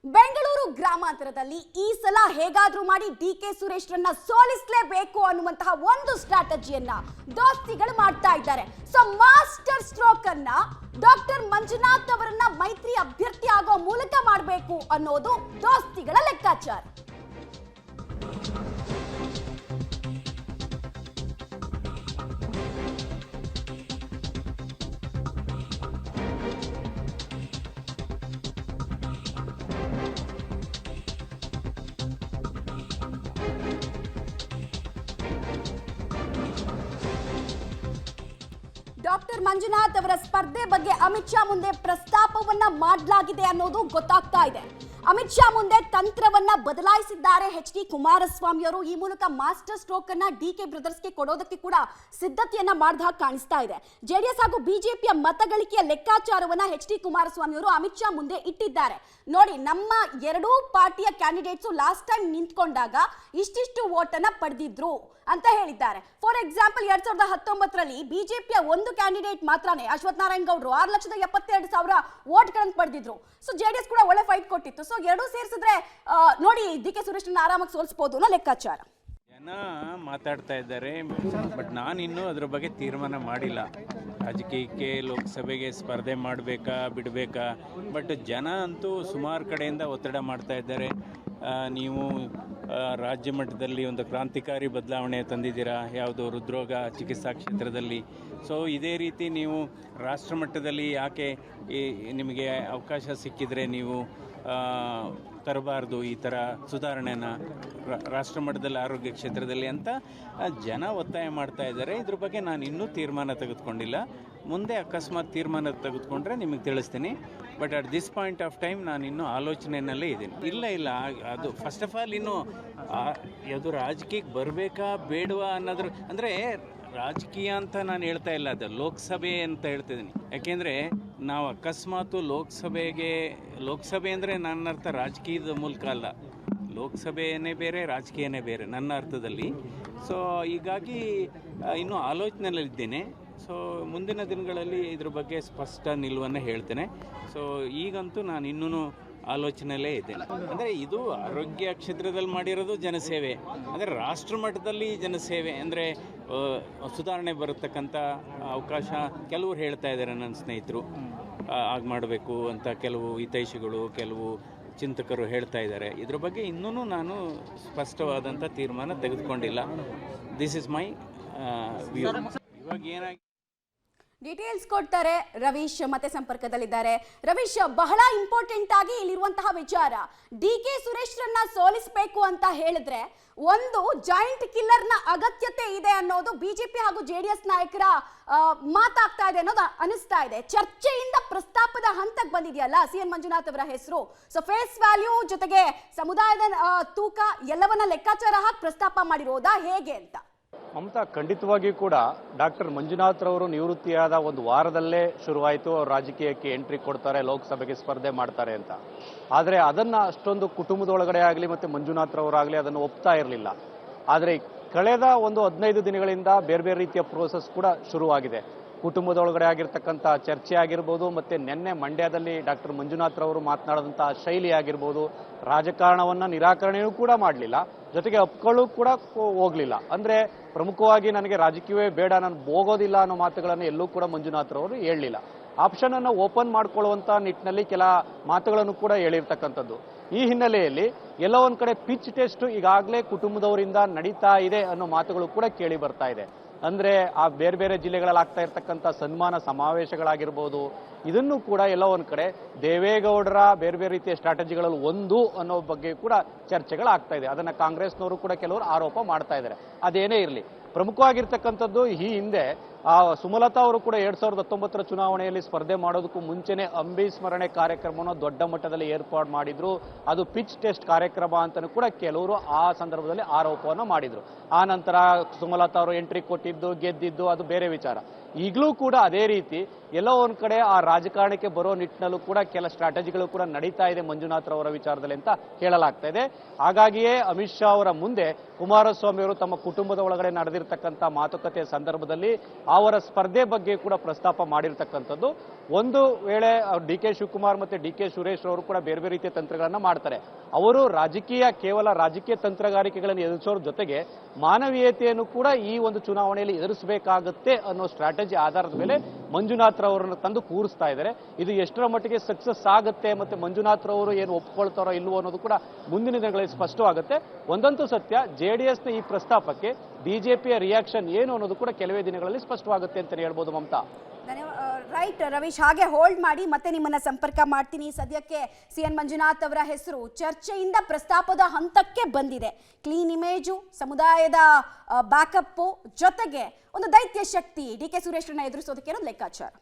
ಬೆಂಗಳೂರು ಗ್ರಾಮಾಂತರದಲ್ಲಿ ಈ ಸಲ ಹೇಗಾದ್ರೂ ಮಾಡಿ ಡಿಕೆ ಸುರೇಶ್ರನ್ನ ಸೋಲಿಸಲೇಬೇಕು ಅನ್ನುವಂತಹ ಒಂದು ಸ್ಟ್ರಾಟಜಿಯನ್ನ ದೋಸ್ತಿಗಳು ಮಾಡ್ತಾ ಇದ್ದಾರೆ. ಸೊ ಮಾಸ್ಟರ್ ಸ್ಟ್ರೋಕ್ ಅನ್ನ ಡಾಕ್ಟರ್ ಮಂಜುನಾಥ್ ಅವರನ್ನ ಮೈತ್ರಿ ಅಭ್ಯರ್ಥಿ ಆಗೋ ಮೂಲಕ ಮಾಡಬೇಕು ಅನ್ನೋದು ದೋಸ್ತಿಗಳ ಲೆಕ್ಕಾಚಾರ. ಡಾಕ್ಟರ್ ಮಂಜುನಾಥ್ ಅವರ ಸ್ಪರ್ಧೆ ಬಗ್ಗೆ ಅಮಿತ್ ಶಾ ಮುಂದೆ ಪ್ರಸ್ತಾಪವನ್ನ ಮಾಡಲಾಗಿದೆ ಅನ್ನೋದು ಗೊತ್ತಾಗ್ತಾ ಇದೆ. ಅಮಿತ್ ಶಾ ಮುಂದೆ ತಂತ್ರವನ್ನ ಬದಲಾಯಿಸಿದ್ದಾರೆ ಎಚ್ ಡಿ ಕುಮಾರಸ್ವಾಮಿ ಅವರು. ಈ ಮೂಲಕ ಮಾಸ್ಟರ್ ಸ್ಟ್ರೋಕ್ ಅನ್ನ ಡಿಕೆ ಬ್ರದರ್ಸ್ಗೆ ಕೊಡೋದಕ್ಕೆ ಕೂಡ ಸಿದ್ಧತೆಯನ್ನ ಮಾಡಿದಾಗ ಕಾಣಿಸ್ತಾ ಇದೆ. ಜೆಡಿಎಸ್ ಹಾಗೂ ಬಿಜೆಪಿಯ ಮತಗಳಿಕೆಯ ಲೆಕ್ಕಾಚಾರವನ್ನ ಎಚ್ ಡಿ ಕುಮಾರಸ್ವಾಮಿ ಅವರು ಅಮಿತ್ ಶಾ ಮುಂದೆ ಇಟ್ಟಿದ್ದಾರೆ. ನೋಡಿ, ನಮ್ಮ ಎರಡೂ ಪಾರ್ಟಿಯ ಕ್ಯಾಂಡಿಡೇಟ್ಸ್ ಲಾಸ್ಟ್ ಟೈಮ್ ನಿಂತ್ಕೊಂಡಾಗ ಇಷ್ಟಿಷ್ಟು ವೋಟ್ ಅನ್ನ ಪಡೆದಿದ್ರು ಅಂತ ಹೇಳಿದ್ದಾರೆ. ಫಾರ್ ಎಕ್ಸಾಂಪಲ್ 2019ರಲ್ಲಿ ಬಿಜೆಪಿಯ ಒಂದು ಕ್ಯಾಂಡಿಡೇಟ್ ಮಾತ್ರನೇ ಅಶ್ವಥ್ ನಾರಾಯಣ್ ಗೌಡ್ರು 6,72,000 ವೋಟ್ಗಳನ್ನು ಪಡೆದಿದ್ರು. ಸೊ ಜೆಡಿಎಸ್ ಕೂಡ ಒಳ್ಳೆ ಫೈಟ್ ಕೊಟ್ಟಿತ್ತು. ಸೊ ಎರಡೂ ಸೇರಿಸಿದ್ರೆ ನೋಡಿ ಡಿ ಕೆ ಸುರೇಶ್ ಆರಾಮಾಗಿ ಸೋಲಿಸಬಹುದು ಅನ್ನೋ ಲೆಕ್ಕಾಚಾರ. ಜನ ಮಾತಾಡ್ತಾ ಇದ್ದಾರೆ, ಬಟ್ ನಾನು ಇನ್ನೂ ಅದ್ರ ಬಗ್ಗೆ ತೀರ್ಮಾನ ಮಾಡಿಲ್ಲ. ರಾಜಕೀಯಕ್ಕೆ ಲೋಕಸಭೆಗೆ ಸ್ಪರ್ಧೆ ಮಾಡಬೇಕಾ ಬಿಡಬೇಕಾ, ಬಟ್ ಜನ ಅಂತೂ ಸುಮಾರು ಕಡೆಯಿಂದ ಒತ್ತಡ ಮಾಡ್ತಾ ಇದ್ದಾರೆ. ನೀವು ರಾಜ್ಯ ಮಟ್ಟದಲ್ಲಿ ಒಂದು ಕ್ರಾಂತಿಕಾರಿ ಬದಲಾವಣೆ ತಂದಿದ್ದೀರಾ, ಯಾವುದು ಹೃದ್ರೋಗ ಚಿಕಿತ್ಸಾ ಕ್ಷೇತ್ರದಲ್ಲಿ. ಸೊ ಇದೇ ರೀತಿ ನೀವು ರಾಷ್ಟ್ರ ಮಟ್ಟದಲ್ಲಿ ಯಾಕೆ ನಿಮಗೆ ಅವಕಾಶ ಸಿಕ್ಕಿದರೆ ನೀವು ತರಬಾರ್ದು ಈ ಥರ ಸುಧಾರಣೆನ ರಾಷ್ಟ್ರ ಮಟ್ಟದಲ್ಲಿ ಆರೋಗ್ಯ ಕ್ಷೇತ್ರದಲ್ಲಿ ಅಂತ ಜನ ಒತ್ತಾಯ ಮಾಡ್ತಾ ಇದ್ದಾರೆ. ಇದ್ರ ಬಗ್ಗೆ ನಾನು ಇನ್ನೂ ತೀರ್ಮಾನ ತೆಗೆದುಕೊಂಡಿಲ್ಲ. ಮುಂದೆ ಅಕಸ್ಮಾತ್ ತೀರ್ಮಾನ ತೆಗೆದುಕೊಂಡ್ರೆ ನಿಮಗೆ ತಿಳಿಸ್ತೀನಿ. But at this point of time ನಾನು ಇನ್ನೂ ಆಲೋಚನೆಯಲ್ಲೇ ಇದ್ದೀನಿ. ಇಲ್ಲ ಅದು ಫಸ್ಟ್ ಆಫ್ ಆಲ್ ಇನ್ನು ಅದು ರಾಜಕೀಯಕ್ಕೆ ಬರಬೇಕಾ ಬೇಡವಾ ಅನ್ನೋದ್ರ ಅಂದರೆ ರಾಜಕೀಯ ಅಂತ ನಾನು ಹೇಳ್ತಾ ಇಲ್ಲ, ಅದು ಲೋಕಸಭೆ ಅಂತ ಹೇಳ್ತಿದ್ದೀನಿ. ಯಾಕೆಂದರೆ ನಾವು ಅಕಸ್ಮಾತು ಲೋಕಸಭೆ ಅಂದರೆ ನನ್ನ ಅರ್ಥ ರಾಜಕೀಯದ ಮೂಲಕ ಅಲ್ಲ, ಲೋಕಸಭೆಯೇ ಬೇರೆ ರಾಜಕೀಯನೇ ಬೇರೆ ನನ್ನ ಅರ್ಥದಲ್ಲಿ. ಸೊ ಹೀಗಾಗಿ ಇನ್ನೂ ಆಲೋಚನೆಯಲ್ಲಿದ್ದೇನೆ. ಸೊ ಮುಂದಿನ ದಿನಗಳಲ್ಲಿ ಇದ್ರ ಬಗ್ಗೆ ಸ್ಪಷ್ಟ ನಿಲುವನ್ನು ಹೇಳ್ತೇನೆ. ಸೊ ಈಗಂತೂ ನಾನು ಇನ್ನೂ ಆಲೋಚನೆಯಲ್ಲೇ ಇದ್ದೇನೆ. ಅಂದರೆ ಇದು ಆರೋಗ್ಯ ಕ್ಷೇತ್ರದಲ್ಲಿ ಮಾಡಿರೋದು ಜನಸೇವೆ, ಅಂದರೆ ರಾಷ್ಟ್ರ ಮಟ್ಟದಲ್ಲಿ ಜನಸೇವೆ ಅಂದರೆ ಸುಧಾರಣೆ ಬರತಕ್ಕಂಥ ಅವಕಾಶ ಕೆಲವರು ಹೇಳ್ತಾ ಇದ್ದಾರೆ. ನನ್ನ ಸ್ನೇಹಿತರು ಆಗ ಮಾಡಬೇಕು ಅಂತ ಕೆಲವು ಹಿತೈಷಿಗಳು ಕೆಲವು ಚಿಂತಕರು ಹೇಳ್ತಾ ಇದ್ದಾರೆ. ಇದ್ರ ಬಗ್ಗೆ ಇನ್ನೂ ನಾನು ಸ್ಪಷ್ಟವಾದಂಥ ತೀರ್ಮಾನ ತೆಗೆದುಕೊಂಡಿಲ್ಲ. This is my view. ಇವಾಗ ಏನಾಗಿ ಡೀಟೇಲ್ಸ್ ಕೊಡ್ತಾರೆ ರವೀಶ್ ಮತ್ತೆ ಸಂಪರ್ಕದಲ್ಲಿದ್ದಾರೆ. ರವೀಶ್, ಬಹಳ ಇಂಪಾರ್ಟೆಂಟ್ ಆಗಿ ಇಲ್ಲಿರುವಂತಹ ವಿಚಾರ, ಡಿ ಕೆ ಸುರೇಶ್ರನ್ನ ಸೋಲಿಸಬೇಕು ಅಂತ ಹೇಳಿದ್ರೆ ಒಂದು ಜಾಯಿಂಟ್ ಕಿಲ್ಲರ್ನ ಅಗತ್ಯತೆ ಇದೆ ಅನ್ನೋದು ಬಿಜೆಪಿ ಹಾಗೂ ಜೆಡಿಎಸ್ ನಾಯಕರ ಮಾತಾಗ್ತಾ ಇದೆ ಅನ್ನೋದು ಅನಿಸ್ತಾ ಇದೆ. ಚರ್ಚೆಯಿಂದ ಪ್ರಸ್ತಾಪದ ಹಂತಕ್ಕೆ ಬಂದಿದೆಯಲ್ಲ ಸಿ ಎನ್ ಮಂಜುನಾಥ್ ಅವರ ಹೆಸರು. ಸೊ ಫೇಸ್ ವ್ಯಾಲ್ಯೂ ಜೊತೆಗೆ ಸಮುದಾಯದ ತೂಕ ಎಲ್ಲವನ್ನ ಲೆಕ್ಕಾಚಾರ ಹಾಕಿ ಪ್ರಸ್ತಾಪ ಮಾಡಿರೋದಾ ಹೇಗೆ ಅಂತ? ಮಮತಾ, ಖಂಡಿತವಾಗಿಯೂ ಕೂಡ ಡಾಕ್ಟರ್ ಮಂಜುನಾಥ್ ರವರು ನಿವೃತ್ತಿಯಾದ ಒಂದು ವಾರದಲ್ಲೇ ಶುರುವಾಯಿತು ಅವರು ರಾಜಕೀಯಕ್ಕೆ ಎಂಟ್ರಿ ಕೊಡ್ತಾರೆ, ಲೋಕಸಭೆಗೆ ಸ್ಪರ್ಧೆ ಮಾಡ್ತಾರೆ ಅಂತ. ಆದರೆ ಅದನ್ನು ಅಷ್ಟೊಂದು ಕುಟುಂಬದೊಳಗಡೆ ಆಗಲಿ ಮತ್ತು ಮಂಜುನಾಥ್ ರವರಾಗಲಿ ಅದನ್ನು ಒಪ್ತಾ ಇರಲಿಲ್ಲ. ಆದರೆ ಕಳೆದ ಒಂದು 15 ದಿನಗಳಿಂದ ಬೇರೆ ಬೇರೆ ರೀತಿಯ ಪ್ರೋಸೆಸ್ ಕೂಡ ಶುರುವಾಗಿದೆ. ಕುಟುಂಬದೊಳಗಡೆ ಆಗಿರ್ತಕ್ಕಂಥ ಚರ್ಚೆ ಆಗಿರ್ಬೋದು, ಮತ್ತು ನಿನ್ನೆ ಮಂಡ್ಯದಲ್ಲಿ ಡಾಕ್ಟರ್ ಮಂಜುನಾಥ್ ರವರು ಮಾತನಾಡಿದಂಥ ಶೈಲಿ ಆಗಿರ್ಬೋದು, ರಾಜಕಾರಣವನ್ನು ನಿರಾಕರಣೆಯೂ ಕೂಡ ಮಾಡಲಿಲ್ಲ, ಜೊತೆಗೆ ಅಪ್ಕೊಳ್ಳೂ ಕೂಡ ಹೋಗಲಿಲ್ಲ. ಅಂದರೆ ಪ್ರಮುಖವಾಗಿ ನನಗೆ ರಾಜಕೀಯವೇ ಬೇಡ, ನಾನು ಹೋಗೋದಿಲ್ಲ ಅನ್ನೋ ಮಾತುಗಳನ್ನು ಎಲ್ಲೂ ಕೂಡ ಮಂಜುನಾಥ್ ರವರು ಹೇಳಲಿಲ್ಲ. ಆಪ್ಷನ್ ಅನ್ನು ಓಪನ್ ಮಾಡ್ಕೊಳ್ಳುವಂಥ ನಿಟ್ಟಿನಲ್ಲಿ ಕೆಲ ಮಾತುಗಳನ್ನು ಕೂಡ ಹೇಳಿರ್ತಕ್ಕಂಥದ್ದು. ಈ ಹಿನ್ನೆಲೆಯಲ್ಲಿ ಎಲ್ಲೋ ಒಂದು ಕಡೆ ಪಿಚ್ ಟೆಸ್ಟ್ ಈಗಾಗಲೇ ಕುಟುಂಬದವರಿಂದ ನಡೀತಾ ಇದೆ ಅನ್ನೋ ಮಾತುಗಳು ಕೂಡ ಕೇಳಿ ಬರ್ತಾ ಇದೆ. ಅಂದರೆ ಆ ಬೇರೆ ಬೇರೆ ಜಿಲ್ಲೆಗಳಲ್ಲಿ ಆಗ್ತಾ ಇರ್ತಕ್ಕಂಥ ಸನ್ಮಾನ ಸಮಾವೇಶಗಳಾಗಿರ್ಬೋದು, ಇದನ್ನು ಕೂಡ ಎಲ್ಲೋ ಒಂದು ಕಡೆ ದೇವೇಗೌಡರ ಬೇರೆ ಬೇರೆ ರೀತಿಯ ಸ್ಟ್ರಾಟಜಿಗಳಲ್ಲಿ ಒಂದು ಅನ್ನೋ ಬಗ್ಗೆ ಕೂಡ ಚರ್ಚೆಗಳಾಗ್ತಾ ಇದೆ. ಅದನ್ನು ಕಾಂಗ್ರೆಸ್ನವರು ಕೂಡ ಕೆಲವರು ಆರೋಪ ಮಾಡ್ತಾ ಇದ್ದಾರೆ. ಅದೇನೇ ಇರಲಿ, ಪ್ರಮುಖವಾಗಿರ್ತಕ್ಕಂಥದ್ದು ಈ ಹಿಂದೆ ಸುಮಲತಾ ಅವರು ಕೂಡ 2019ರ ಚುನಾವಣೆಯಲ್ಲಿ ಸ್ಪರ್ಧೆ ಮಾಡೋದಕ್ಕೂ ಮುಂಚೆನೆ ಅಂಬಿ ಸ್ಮರಣೆ ಕಾರ್ಯಕ್ರಮವನ್ನು ದೊಡ್ಡ ಮಟ್ಟದಲ್ಲಿ ಏರ್ಪಾಡು ಮಾಡಿದ್ರು. ಅದು ಪಿಚ್ ಟೆಸ್ಟ್ ಕಾರ್ಯಕ್ರಮ ಅಂತಲೂ ಕೂಡ ಕೆಲವರು ಆ ಸಂದರ್ಭದಲ್ಲಿ ಆರೋಪವನ್ನು ಮಾಡಿದ್ರು. ಆ ನಂತರ ಸುಮಲತಾ ಅವರು ಎಂಟ್ರಿ ಕೊಟ್ಟಿದ್ದು ಗೆದ್ದಿದ್ದು ಅದು ಬೇರೆ ವಿಚಾರ. ಈಗಲೂ ಕೂಡ ಅದೇ ರೀತಿ ಎಲ್ಲೋ ಒಂದು ಕಡೆ ಆ ರಾಜಕಾರಣಕ್ಕೆ ಬರೋ ನಿಟ್ಟಿನಲ್ಲೂ ಕೂಡ ಕೆಲ ಸ್ಟ್ರಾಟಜಿಗಳು ಕೂಡ ನಡೀತಾ ಇದೆ ಮಂಜುನಾಥ್ ಅವರ ವಿಚಾರದಲ್ಲಿ ಅಂತ ಹೇಳಲಾಗ್ತಾ ಇದೆ. ಹಾಗಾಗಿಯೇ ಅಮಿತ್ ಶಾ ಅವರ ಮುಂದೆ ಕುಮಾರಸ್ವಾಮಿ ಅವರು ತಮ್ಮ ಕುಟುಂಬದ ಒಳಗಡೆ ನಡೆದಿರ್ತಕ್ಕಂಥ ಮಾತುಕತೆ ಸಂದರ್ಭದಲ್ಲಿ ಅವರ ಸ್ಪರ್ಧೆ ಬಗ್ಗೆ ಕೂಡ ಪ್ರಸ್ತಾಪ ಮಾಡಿರ್ತಕ್ಕಂಥದ್ದು. ಒಂದು ವೇಳೆ ಡಿ ಕೆ ಶಿವಕುಮಾರ್ ಮತ್ತೆ ಡಿ ಕೆ ಸುರೇಶ್ ಅವರು ಕೂಡ ಬೇರೆ ಬೇರೆ ರೀತಿಯ ತಂತ್ರಗಳನ್ನ ಮಾಡ್ತಾರೆ. ಅವರು ಕೇವಲ ರಾಜಕೀಯ ತಂತ್ರಗಾರಿಕೆಗಳನ್ನು ಎದುರಿಸೋರ ಜೊತೆಗೆ ಮಾನವೀಯತೆಯನ್ನು ಕೂಡ ಈ ಒಂದು ಚುನಾವಣೆಯಲ್ಲಿ ಎದುರಿಸಬೇಕಾಗುತ್ತೆ ಅನ್ನೋ ಸ್ಟ್ರಾಟಜಿ ಆಧಾರದ ಮೇಲೆ ಮಂಜುನಾಥ್ ರವರನ್ನು ತಂದು ಕೂರಿಸ್ತಾ ಇದ್ದಾರೆ. ಇದು ಎಷ್ಟರ ಮಟ್ಟಿಗೆ ಸಕ್ಸಸ್ ಆಗುತ್ತೆ ಮತ್ತೆ ಮಂಜುನಾಥ್ ರವರು ಏನು ಒಪ್ಕೊಳ್ತಾರೋ ಇಲ್ವೋ ಅನ್ನೋದು ಕೂಡ ಮುಂದಿನ ದಿನಗಳಲ್ಲಿ ಸ್ಪಷ್ಟವಾಗುತ್ತೆ. ಒಂದಂತೂ ಸತ್ಯ, ಜೆಡಿಎಸ್ನ ಈ ಪ್ರಸ್ತಾಪಕ್ಕೆ ಬಿಜೆಪಿಯ ರಿಯಾಕ್ಷನ್ ಏನು ಅನ್ನೋದು ಕೂಡ ಕೆಲವೇ ದಿನಗಳಲ್ಲಿ ಸ್ಪಷ್ಟವಾಗುತ್ತೆ ಅಂತ ಹೇಳ್ಬೋದು ಮಮತಾ. ರೈಟ್ ರವೀಶ್, ಹಾಗೆ ಹೋಲ್ಡ್ ಮಾಡಿ, ಮತ್ತೆ ನಿಮ್ಮನ್ನ ಸಂಪರ್ಕ ಮಾಡ್ತೀನಿ. ಸದ್ಯಕ್ಕೆ CN ಮಂಜುನಾಥ್ ಅವರ ಹೆಸರು ಚರ್ಚೆಯಿಂದ ಪ್ರಸ್ತಾಪದ ಹಂತಕ್ಕೆ ಬಂದಿದೆ. ಕ್ಲೀನ್ ಇಮೇಜು, ಸಮುದಾಯದ ಬ್ಯಾಕಪ್ ಜೊತೆಗೆ ಒಂದು ದೈತ್ಯ ಶಕ್ತಿ DK ಸುರೇಶ್ರನ್ನ ಎದುರಿಸೋದಕ್ಕೆ ಲೆಕ್ಕಾಚಾರ.